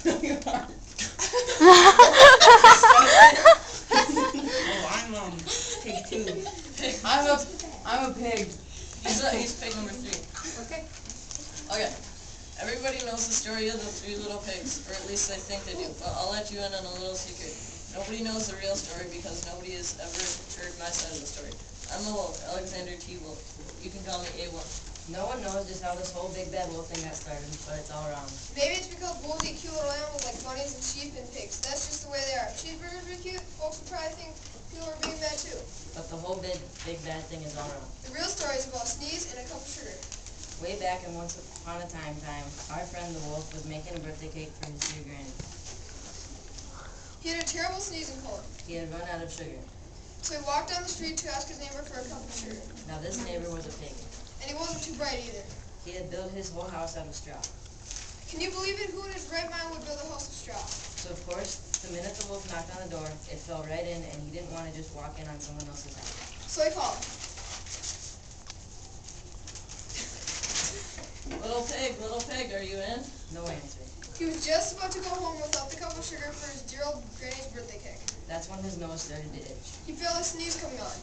I'm pig 2. I'm a pig. He's pig number 3. Okay. Okay. Everybody knows the story of the 3 little pigs, or at least they think they do, but I'll let you in on a little secret. Nobody knows the real story because nobody has ever heard my side of the story. I'm the wolf, Alexander T. Wolf. You can call me A1. No one knows just how this whole big bad wolf thing got started, but it's all around. Maybe it's because wolves eat cute little animals like bunnies and sheep and pigs. That's just the way they are. Cheeseburgers are cute, folks would probably think people are being bad too. But the whole big bad thing is all around. The real story is about a sneeze and a cup of sugar. Way back in once upon a time, our friend the wolf was making a birthday cake for his dear granny. He had a terrible sneezing cold, He had run out of sugar. so he walked down the street to ask his neighbor for a cup of sugar. Now this neighbor was a pig. And he wasn't too bright either. He had built his whole house out of straw. Can you believe it? Who in his right mind would build a house of straw? So of course, the minute the wolf knocked on the door, it fell right in, and he didn't want to just walk in on someone else's house. So he called. Little pig, are you in? No answer. He was just about to go home without the cup of sugar for his dear old granny's birthday cake. That's when his nose started to itch, He felt a sneeze coming on.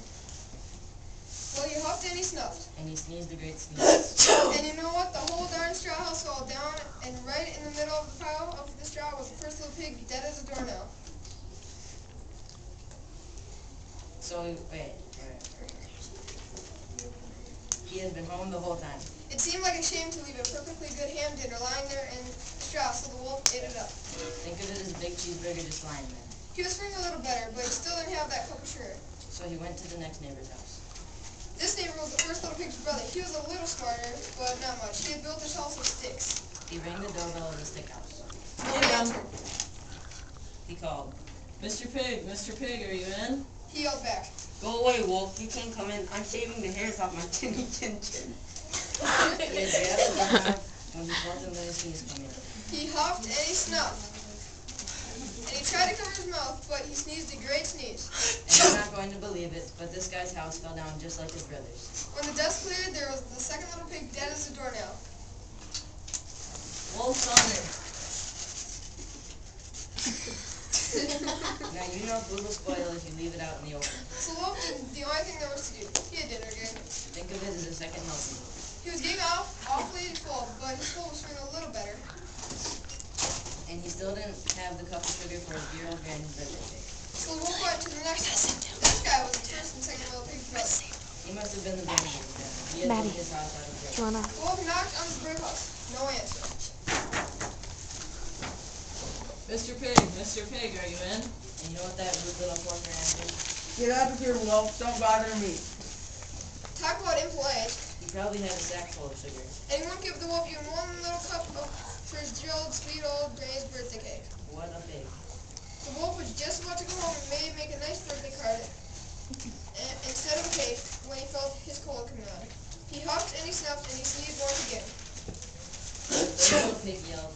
Well, he huffed and he snuffed. and he sneezed a great sneeze. And you know what? The whole darn straw house fell down, and right in the middle of the pile of the straw was the first little pig, dead as a doornail. So, wait. He had been home the whole time. It seemed like a shame to leave a perfectly good ham dinner lying there in the straw, so the wolf ate it up. Think of it as a big cheeseburger just lying there. He was feeling a little better, but he still didn't have that cup of sugar. So he went to the next neighbor's house. This neighbor was the first little pig's brother. He was a little smarter, but not much. He had built his house with sticks. He rang the doorbell of the stick house. No one answered. He called. Mr. Pig, are you in? He yelled back. Go away, wolf. You can't come in. I'm shaving the hairs off my chinny chin chin. He had grabbed the doorknob when he felt a little sneeze coming. He huffed and he snuffed. And he tried to cover his mouth, but he sneezed a great sneeze. And you're not going to believe it, but this guy's house fell down just like his brother's. When the dust cleared, there was the second little pig dead as a doornail. Wolf's honor. Now you know food will spoil if you leave it out in the open. So Wolf did the only thing there was to do. He had dinner again. Think of it as a second helping. He was getting awfully full, but his soul was feeling a little better. And he still didn't have the cup of sugar for his dear old granny's birthday cake. So Wolf went to the next one. This guy was the first and second little pig's brother. He must have been the manager of them. He had built his house out of brick. Wolf knocked on his brick house. No answer. Mr. Pig, are you in? And you know what that rude little porker answered? Get out of here, wolf. Don't bother me. Talk about impolite. He probably had a sack full of sugar. And he wouldn't give the wolf even one little cup for his dear old, sweet old granny's birthday cake. What a pig. The wolf was just about to go home and maybe make a nice birthday card instead of a cake when he felt his cold coming on. He huffed and he snuffed and he sneezed once again. The little pig yelled.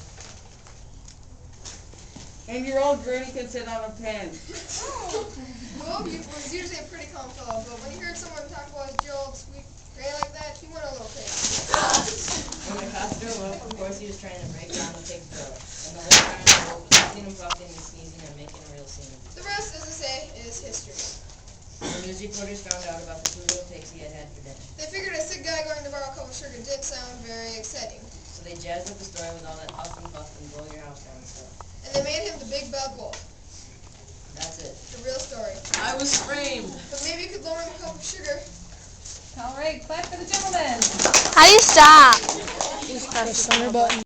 And your old granny can sit on a pen. The wolf was usually a pretty calm fellow, but when he heard someone talk about his dear old sweet granny like that, he went a little crazy. When the cops drove up, of course he was trying to break down the pig's throat. And the whole time the wolf was huffing and puffing and sneezing and making a real scene. The rest, as I say, is history. The news reporters found out about the 2 little pigs he had had for dinner. They figured a sick guy going to borrow a cup of sugar did sound very exciting. So they jazzed up the story with all that huff and puff and blow your house down stuff. And they made him the big bad wolf. That's it. The real story. I was framed. But maybe you could loan him a cup of sugar. All right, clap for the gentleman. How do you stop? Just press the center button.